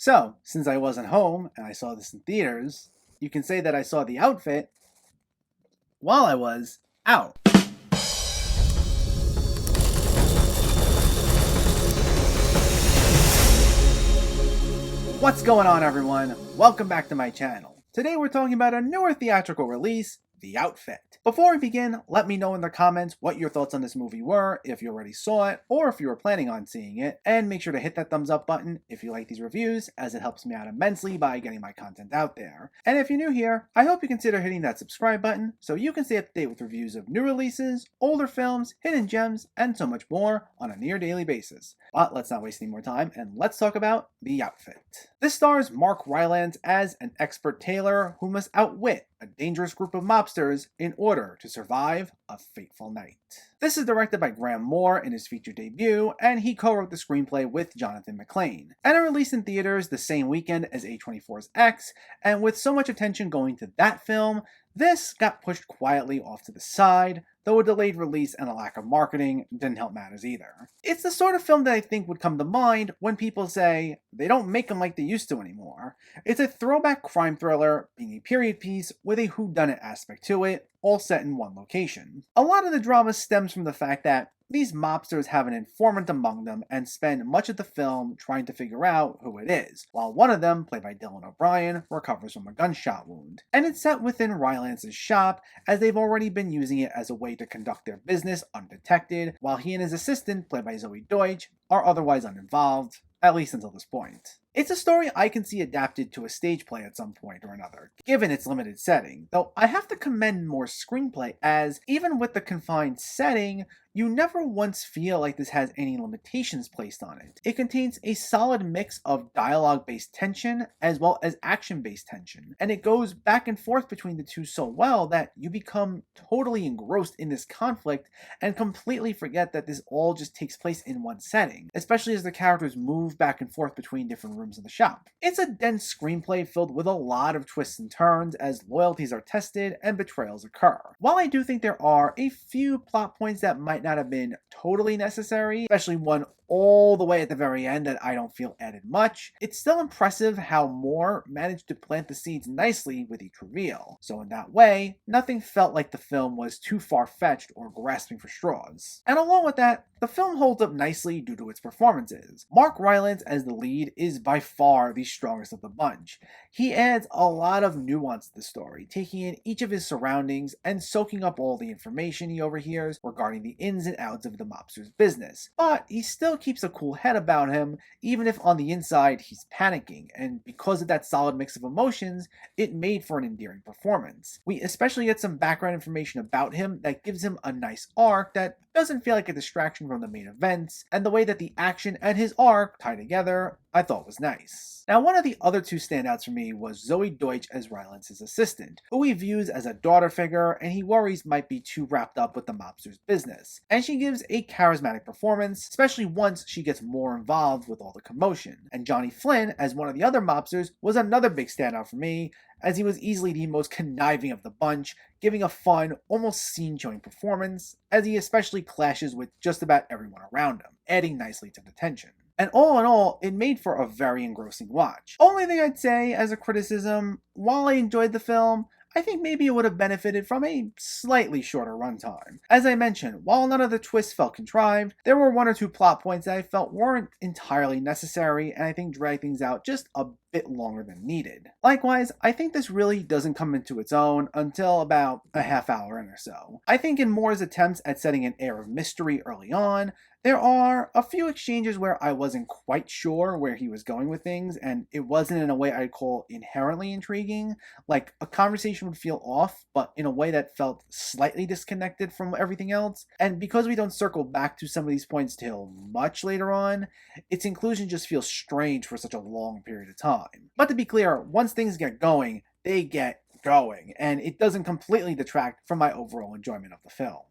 So, since I wasn't home and I saw this in theaters, you can say that I saw the outfit while I was out. What's going on, everyone? Welcome back to my channel. Today we're talking about a newer theatrical release, The Outfit. Before we begin, let me know in the comments what your thoughts on this movie were, if you already saw it, or if you were planning on seeing it, and make sure to hit that thumbs up button if you like these reviews, as it helps me out immensely by getting my content out there. And if you're new here, I hope you consider hitting that subscribe button so you can stay up to date with reviews of new releases, older films, hidden gems, and so much more on a near daily basis. But let's not waste any more time, and let's talk about The Outfit. This stars Mark Rylance as an expert tailor who must outwit a dangerous group of mobsters in order to survive a fateful night. This is directed by Graham Moore in his feature debut, and he co-wrote the screenplay with Jonathan McLean. And it released in theaters the same weekend as A24's X, and with so much attention going to that film, this got pushed quietly off to the side, though a delayed release and a lack of marketing didn't help matters either. It's the sort of film that I think would come to mind when people say they don't make them like they used to anymore. It's a throwback crime thriller, being a period piece with a whodunit aspect to it, all set in one location. A lot of the drama stems from the fact that these mobsters have an informant among them and spend much of the film trying to figure out who it is, while one of them, played by Dylan O'Brien, recovers from a gunshot wound. And it's set within Rylance's shop, as they've already been using it as a way to conduct their business undetected, while he and his assistant, played by Zoey Deutch, are otherwise uninvolved, at least until this point. It's a story I can see adapted to a stage play at some point or another, given its limited setting, though I have to commend Moore's screenplay as, even with the confined setting, you never once feel like this has any limitations placed on it. It contains a solid mix of dialogue-based tension as well as action-based tension, and it goes back and forth between the two so well that you become totally engrossed in this conflict and completely forget that this all just takes place in one setting, especially as the characters move back and forth between different rooms in the shop. It's a dense screenplay filled with a lot of twists and turns as loyalties are tested and betrayals occur. While I do think there are a few plot points that might not have been totally necessary, especially one all the way at the very end that I don't feel added much, it's still impressive how Moore managed to plant the seeds nicely with each reveal. So in that way, nothing felt like the film was too far-fetched or grasping for straws. And along with that, the film holds up nicely due to its performances. Mark Rylance as the lead is by far the strongest of the bunch. He adds a lot of nuance to the story, taking in each of his surroundings and soaking up all the information he overhears regarding the ins and outs of the mobster's business. But he still keeps a cool head about him, even if on the inside he's panicking, and because of that solid mix of emotions, it made for an endearing performance. We especially get some background information about him that gives him a nice arc that doesn't feel like a distraction from the main events, and the way that the action and his arc tie together I thought was nice. Now, one of the other two standouts for me was Zoey Deutch as Rylance's assistant, who he views as a daughter figure and he worries might be too wrapped up with the mobster's business. And she gives a charismatic performance, especially once she gets more involved with all the commotion. And Johnny Flynn as one of the other mobsters was another big standout for me, as he was easily the most conniving of the bunch, giving a fun, almost scene-showing performance, as he especially clashes with just about everyone around him, adding nicely to the tension. And all in all, it made for a very engrossing watch. Only thing I'd say as a criticism, while I enjoyed the film, I think maybe it would have benefited from a slightly shorter runtime. As I mentioned, while none of the twists felt contrived, there were one or two plot points that I felt weren't entirely necessary and I think dragged things out just a bit longer than needed. Likewise, I think this really doesn't come into its own until about a half hour in or so. I think in Moore's attempts at setting an air of mystery early on, there are a few exchanges where I wasn't quite sure where he was going with things, and it wasn't in a way I'd call inherently intriguing. Like, a conversation would feel off, but in a way that felt slightly disconnected from everything else. And because we don't circle back to some of these points till much later on, its inclusion just feels strange for such a long period of time. But to be clear, once things get going, they get going, and it doesn't completely detract from my overall enjoyment of the film.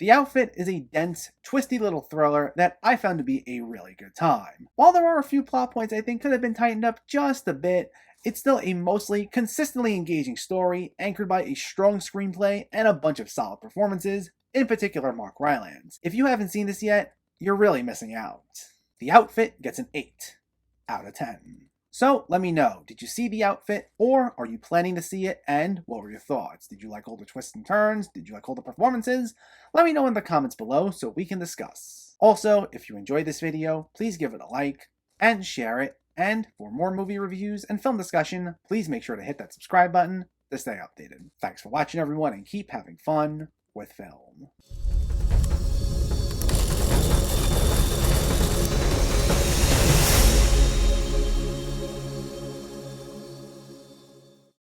The Outfit is a dense, twisty little thriller that I found to be a really good time. While there are a few plot points I think could have been tightened up just a bit, it's still a mostly consistently engaging story anchored by a strong screenplay and a bunch of solid performances, in particular Mark Rylance. If you haven't seen this yet, you're really missing out. The Outfit gets an 8 out of 10. So let me know, did you see The Outfit, or are you planning to see it, and what were your thoughts? Did you like all the twists and turns? Did you like all the performances? Let me know in the comments below so we can discuss. Also, if you enjoyed this video, please give it a like and share it, and for more movie reviews and film discussion, please make sure to hit that subscribe button to stay updated. Thanks for watching everyone, and keep having fun with film.